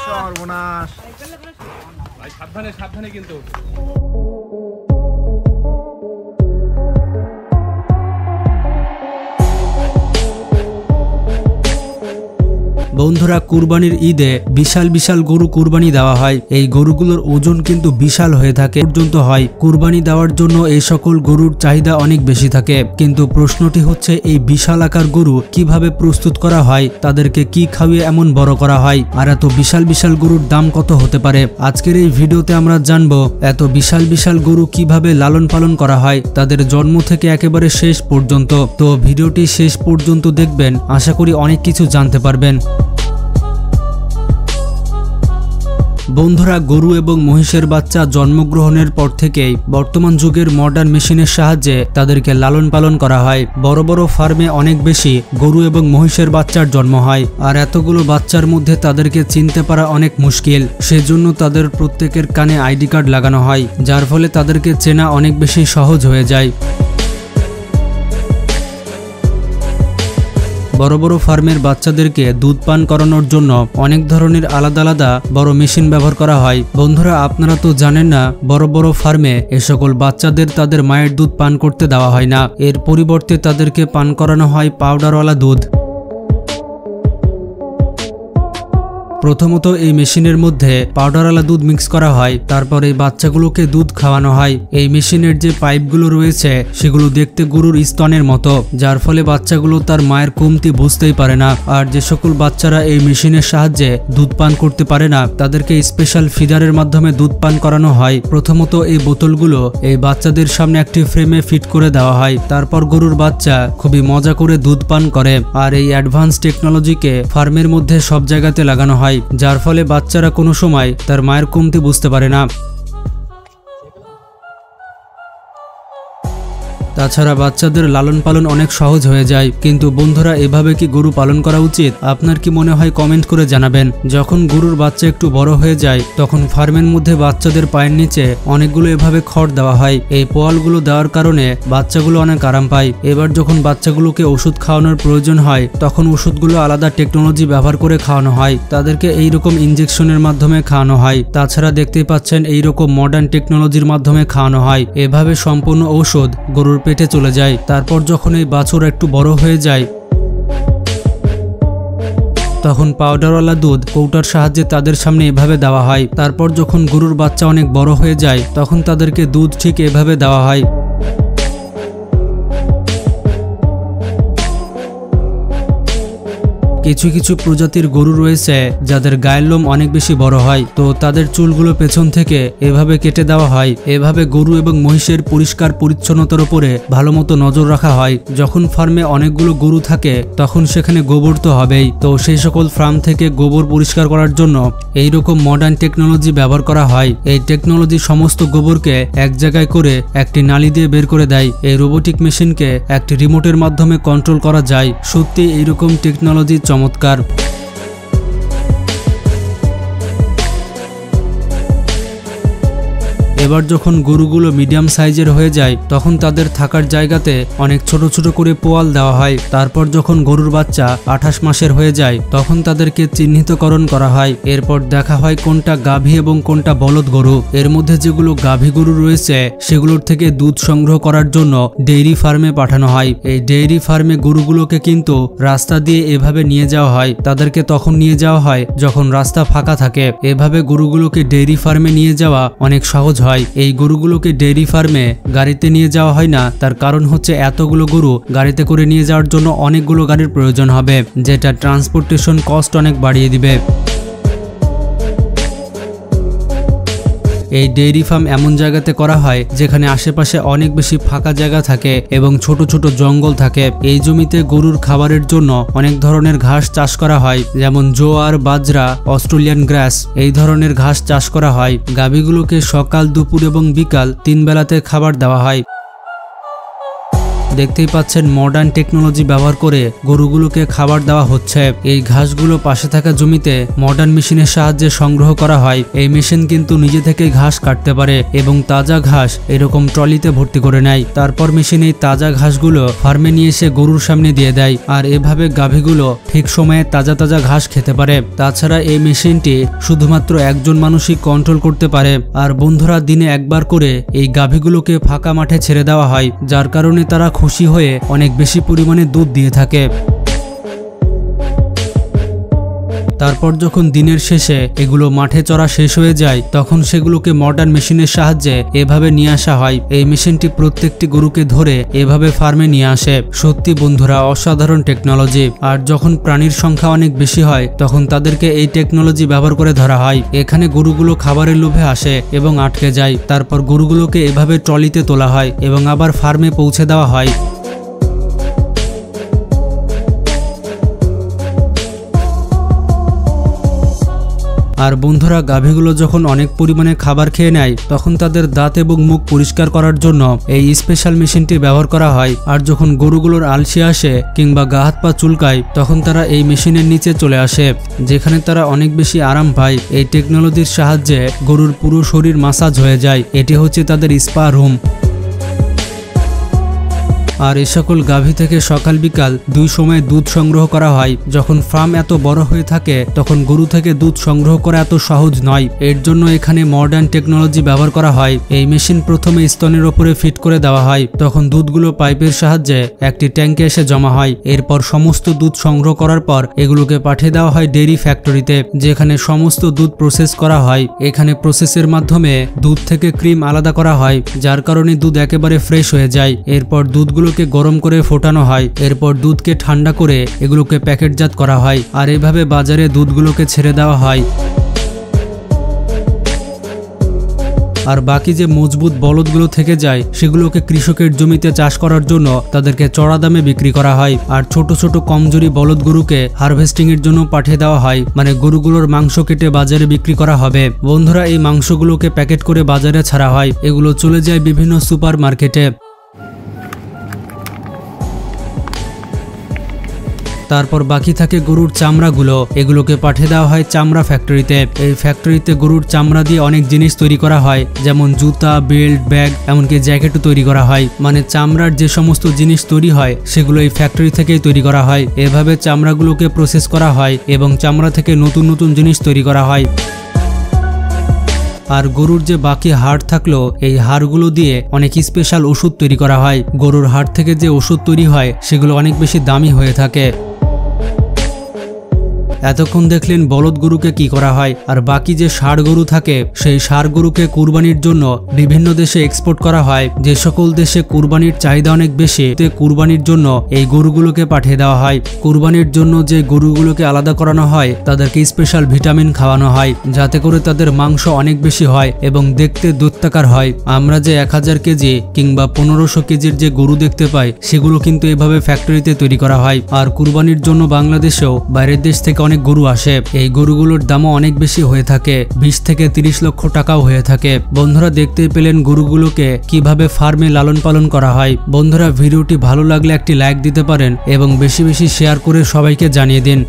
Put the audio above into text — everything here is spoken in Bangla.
সর্বনাশ ভাই সাবধানে সাবধানে কিন্তু বন্ধুরা কুরবানির ঈদে বিশাল বিশাল গরু কুরবানি দেওয়া হয়। এই গরুগুলোর ওজন কিন্তু বিশাল হয়ে থাকে পর্যন্ত হয়। কুরবানি দেওয়ার জন্য এই সকল গরুর চাহিদা অনেক বেশি থাকে, কিন্তু প্রশ্নটি হচ্ছে এই বিশাল আকার গরু কিভাবে প্রস্তুত করা হয়, তাদেরকে কি খাওয়িয়ে এমন বড় করা হয়, আর এত বিশাল বিশাল গরুর দাম কত হতে পারে। আজকের এই ভিডিওতে আমরা জানবো এত বিশাল বিশাল গরু কিভাবে লালন পালন করা হয়, তাদের জন্ম থেকে একেবারে শেষ পর্যন্ত। তো ভিডিওটি শেষ পর্যন্ত দেখবেন, আশা করি অনেক কিছু জানতে পারবেন। বন্ধুরা গরু এবং মহিষের বাচ্চা জন্মগ্রহণের পর থেকেই বর্তমান যুগের মডার্ন মেশিনের সাহায্যে তাদেরকে লালন পালন করা হয়। বড় বড় ফার্মে অনেক বেশি গরু এবং মহিষের বাচ্চার জন্ম হয়, আর এতগুলো বাচ্চার মধ্যে তাদেরকে চিনতে পারা অনেক মুশকিল। সেজন্য তাদের প্রত্যেকের কানে আইডি কার্ড লাগানো হয়, যার ফলে তাদেরকে চেনা অনেক বেশি সহজ হয়ে যায়। বড় বড় ফার্মের বাচ্চাদেরকে দুধ পান করানোর জন্য অনেক ধরনের আলাদা আলাদা বড় মেশিন ব্যবহার করা হয়। বন্ধুরা আপনারা তো জানেন না, বড় বড় ফার্মে এ সকল বাচ্চাদের তাদের মায়ের দুধ পান করতে দেওয়া হয় না, এর পরিবর্তে তাদেরকে পান করানো হয় পাউডারওয়ালা দুধ। প্রথমত এই মেশিনের মধ্যে পাউডারওয়ালা দুধ মিক্স করা হয়, তারপর এই বাচ্চাগুলোকে দুধ খাওয়ানো হয়। এই মেশিনের যে পাইপগুলো রয়েছে সেগুলো দেখতে গরুর স্তনের মতো, যার ফলে বাচ্চাগুলো তার মায়ের কমতি বুঝতেই পারে না। আর যে সকল বাচ্চারা এই মেশিনের সাহায্যে দুধ পান করতে পারে না, তাদেরকে স্পেশাল ফিডারের মাধ্যমে দুধ পান করানো হয়। প্রথমত এই বোতলগুলো এই বাচ্চাদের সামনে একটি ফ্রেমে ফিট করে দেওয়া হয়, তারপর গরুর বাচ্চা খুবই মজা করে দুধ পান করে। আর এই অ্যাডভান্স টেকনোলজিকে ফার্মের মধ্যে সব জায়গাতে লাগানো হয়, যার ফলে বাচ্চারা কোনো সময় তার মায়ের কমতি বুঝতে পারে না। তাছাড়া বাচ্চাদের লালন পালন অনেক সহজ হয়ে যায়। কিন্তু বন্ধুরা এভাবে কি গরু পালন করা উচিত? আপনার কি মনে হয় কমেন্ট করে জানাবেন। যখন গরুর বাচ্চা একটু বড় হয়ে যায় তখন ফার্মের মধ্যে বাচ্চাদের পায়ের নিচে অনেকগুলো এভাবে খড় দেওয়া হয়। এই পোয়ালগুলো দেওয়ার কারণে বাচ্চাগুলো অনেক আরাম পায়। এবার যখন বাচ্চাগুলোকে ওষুধ খাওয়ানোর প্রয়োজন হয় তখন ওষুধগুলো আলাদা টেকনোলজি ব্যবহার করে খাওয়ানো হয়, তাদেরকে এইরকম ইনজেকশনের মাধ্যমে খাওয়ানো হয়। তাছাড়া দেখতেই পাচ্ছেন এইরকম মডার্ন টেকনোলজির মাধ্যমে খাওয়ানো হয়। এভাবে সম্পূর্ণ ঔষধ গরুর পেটে চলে যায়। তারপর যখন এই বাছুর একটু বড় হয়ে যায় তখন পাউডারওয়ালা দুধ কৌটার সাহায্যে তাদের সামনে এভাবে দেওয়া হয়। তারপর যখন গরুর বাচ্চা অনেক বড় হয়ে যায় তখন তাদেরকে দুধ ঠিক এভাবে দেওয়া হয়। কিছু কিছু প্রজাতির গরু রয়েছে যাদের গায়ের লোম অনেক বেশি বড় হয়, তো তাদের চুলগুলো পেছন থেকে এভাবে কেটে দেওয়া হয়। এভাবে গরু এবং মহিষের পরিষ্কার পরিচ্ছন্নতার উপরে ভালো মতো নজর রাখা হয়। যখন ফার্মে অনেকগুলো গরু থাকে তখন সেখানে গোবর তো হবেই, তো সেই সকল ফার্ম থেকে গোবর পরিষ্কার করার জন্য এইরকম মডার্ন টেকনোলজি ব্যবহার করা হয়। এই টেকনোলজি সমস্ত গোবরকে এক জায়গায় করে একটি নালি দিয়ে বের করে দেয়। এই রোবোটিক মেশিনকে একটি রিমোটের মাধ্যমে কন্ট্রোল করা যায়। সত্যি এইরকম টেকনোলজি চমৎকার। এবার যখন গরুগুলো মিডিয়াম সাইজের হয়ে যায় তখন তাদের থাকার জায়গাতে অনেক ছোট ছোট করে পোয়াল দেওয়া হয়। তারপর যখন গরুর বাচ্চা 28 মাসের হয়ে যায় তখন তাদেরকে চিহ্নিতকরণ করা হয়। এরপর দেখা হয় কোনটা গাভী এবং কোনটা বলদ গরু। এর মধ্যে যেগুলো গাভী গরু রয়েছে সেগুলোর থেকে দুধ সংগ্রহ করার জন্য ডেইরি ফার্মে পাঠানো হয়। এই ডেইরি ফার্মে গরুগুলোকে কিন্তু রাস্তা দিয়ে এভাবে নিয়ে যাওয়া হয়। তাদেরকে তখন নিয়ে যাওয়া হয় যখন রাস্তা ফাঁকা থাকে। এভাবে গরুগুলোকে ডেইরি ফার্মে নিয়ে যাওয়া অনেক সহজ হয়। এই গরুগুলোকে ডেইরি ফার্মে গাড়িতে নিয়ে যাওয়া হয় না, তার কারণ হচ্ছে এতগুলো গরু গাড়িতে করে নিয়ে যাওয়ার জন্য অনেকগুলো গাড়ির প্রয়োজন হবে, যেটা ট্রান্সপোর্টেশন কস্ট অনেক বাড়িয়ে দিবে। এই ডেইরি ফার্ম এমন জায়গাতে করা হয় যেখানে আশেপাশে অনেক বেশি ফাঁকা জায়গা থাকে এবং ছোট ছোট জঙ্গল থাকে। এই জমিতে গরুর খাবারের জন্য অনেক ধরনের ঘাস চাষ করা হয়, যেমন জোয়ার, বাজরা, অস্ট্রেলিয়ান গ্রাস, এই ধরনের ঘাস চাষ করা হয়। গাভীগুলোকে সকাল, দুপুর এবং বিকাল 3 বেলাতে খাবার দেওয়া হয়। দেখতেই পাচ্ছেন মডার্ন টেকনোলজি ব্যবহার করে গরুগুলোকে খাবার দেওয়া হচ্ছে। এই ঘাসগুলো পাশে থাকা জমিতে মডার্ন মেশিনের সাহায্যে সংগ্রহ করা হয়। এই মেশিন কিন্তু নিজে থেকে ঘাস কাটতে পারে এবং তাজা ঘাস এরকম ট্রলিতে ভর্তি করে নেয়। তারপর মেশিন এই তাজা ঘাসগুলো ফার্মে নিয়ে এসে গরুর সামনে দিয়ে দেয়, আর এভাবে গাভীগুলো ঠিক সময়ে তাজা তাজা ঘাস খেতে পারে। তাছাড়া এই মেশিনটি শুধুমাত্র একজন মানুষই কন্ট্রোল করতে পারে। আর বন্ধুরা, দিনে একবার করে এই গাভীগুলোকে ফাঁকা মাঠে ছেড়ে দেওয়া হয়, যার কারণে তারা খুশি হয়ে অনেক বেশি পরিমাণে দুধ দিয়ে থাকে। তারপর যখন দিনের শেষে এগুলো মাঠে চড়া শেষ হয়ে যায়, তখন সেগুলোকে মডার্ন মেশিনের সাহায্যে এভাবে নিয়ে আসা হয়। এই মেশিনটি প্রত্যেকটি গরুকে ধরে এভাবে ফার্মে নিয়ে আসে। সত্যি বন্ধুরা, অসাধারণ টেকনোলজি। আর যখন প্রাণীর সংখ্যা অনেক বেশি হয়, তখন তাদেরকে এই টেকনোলজি ব্যবহার করে ধরা হয়। এখানে গরুগুলো খাবারের লোভে আসে এবং আটকে যায়। তারপর গরুগুলোকে এভাবে ট্রলিতে তোলা হয় এবং আবার ফার্মে পৌঁছে দেওয়া হয়। আর বন্ধুরা, গাভীগুলো যখন অনেক পরিমাণে খাবার খেয়ে নেয়, তখন তাদের দাঁত এবং মুখ পরিষ্কার করার জন্য এই স্পেশাল মেশিনটি ব্যবহার করা হয়। আর যখন গরুগুলোর আলসি আসে কিংবা গা হাত পা চুলকায়, তখন তারা এই মেশিনের নিচে চলে আসে, যেখানে তারা অনেক বেশি আরাম পায়। এই টেকনোলজির সাহায্যে গরুর পুরো শরীর মাসাজ হয়ে যায়। এটি হচ্ছে তাদের স্পা রুম। আর এ সকল গাভী থেকে সকাল বিকাল দুই সময়ে দুধ সংগ্রহ করা হয়। যখন ফার্ম এত বড় হয়ে থাকে, তখন গরু থেকে দুধ সংগ্রহ করা এত সহজ নয়। এর জন্য এখানে মডার্ন টেকনোলজি ব্যবহার করা হয়। এই মেশিন প্রথমে স্তনের ওপরে ফিট করে দেওয়া হয়, তখন দুধগুলো পাইপের সাহায্যে একটি ট্যাঙ্কে এসে জমা হয়। এরপর সমস্ত দুধ সংগ্রহ করার পর এগুলোকে পাঠিয়ে দেওয়া হয় ডেইরি ফ্যাক্টরিতে, যেখানে সমস্ত দুধ প্রসেস করা হয়। এখানে প্রসেসের মাধ্যমে দুধ থেকে ক্রিম আলাদা করা হয়, যার কারণে দুধ একেবারে ফ্রেশ হয়ে যায়। এরপর দুধগুলোকে গরম করে ফোটানো হয়। এরপর দুধকে ঠান্ডা করে এগুলোকে প্যাকেটজাত করা হয়। আর এভাবে বাজারে দুধগুলোকে ছেড়ে দেওয়া হয়। আর বাকি যে মজবুত বলদগুলো থেকে যায়, সেগুলোকে কৃষকের জমিতে চাষ করার জন্য তাদেরকে চড়া দামে বিক্রি করা হয়। আর ছোট ছোট কমজোরি বলদ গরুকে হারভেস্টিং এর জন্য পাঠিয়ে দেওয়া হয়, মানে গরুগুলোর মাংস কেটে বাজারে বিক্রি করা হবে। বন্ধুরা, এই মাংসগুলোকে প্যাকেট করে বাজারে ছাড়া হয়। এগুলো চলে যায় বিভিন্ন সুপার মার্কেটে। তারপর বাকি থাকে গরুর চামড়াগুলো, এগুলোকে পাঠিয়ে দেওয়া হয় চামড়া ফ্যাক্টরিতে। এই ফ্যাক্টরিতে গরুর চামড়া দিয়ে অনেক জিনিস তৈরি করা হয়, যেমন জুতা, বেল্ট, ব্যাগ, এমনকি জ্যাকেটও তৈরি করা হয়। মানে চামড়ার যে সমস্ত জিনিস তৈরি হয়, সেগুলো এই ফ্যাক্টরি থেকেই তৈরি করা হয়। এভাবে চামড়াগুলোকে প্রসেস করা হয় এবং চামড়া থেকে নতুন নতুন জিনিস তৈরি করা হয়। আর গরুর যে বাকি হাড় থাকলো, এই হাড়গুলো দিয়ে অনেক স্পেশাল ওষুধ তৈরি করা হয়। গরুর হাড় থেকে যে ওষুধ তৈরি হয়, সেগুলো অনেক বেশি দামি হয়ে থাকে। এতক্ষণ দেখলেন বলদ গরুকে কি করা হয়। আর বাকি যে ষাঁড় গরু থাকে, সেই ষাঁড় গরুকে কুরবানির জন্য বিভিন্ন দেশে এক্সপোর্ট করা হয়। যে সকল দেশে কুরবানির চাহিদা অনেক বেশি, কুরবানির জন্য এই গরুগুলোকে পাঠিয়ে দেওয়া হয়। কুরবানির জন্য যে গরুগুলোকে আলাদা করানো হয়, তাদেরকে স্পেশাল ভিটামিন খাওয়ানো হয়, যাতে করে তাদের মাংস অনেক বেশি হয় এবং দেখতে দৈত্যাকার হয়। আমরা যে 1000 কেজি কিংবা 1500 কেজির যে গরু দেখতে পাই, সেগুলো কিন্তু এভাবে ফ্যাক্টরিতে তৈরি করা হয়। আর কুরবানির জন্য বাংলাদেশেও বাইরের দেশ থেকে অনেক গরু আসে। এই গরুগুলোর দামও অনেক বেশি হয়ে থাকে, 20 থেকে 30 লক্ষ টাকাও হয়ে থাকে। বন্ধুরা, দেখতেই পেলেন গরুগুলোকে কিভাবে ফার্মে লালন পালন করা হয়। বন্ধুরা, ভিডিওটি ভালো লাগলে একটি লাইক দিতে পারেন এবং বেশি বেশি শেয়ার করে সবাইকে জানিয়ে দিন।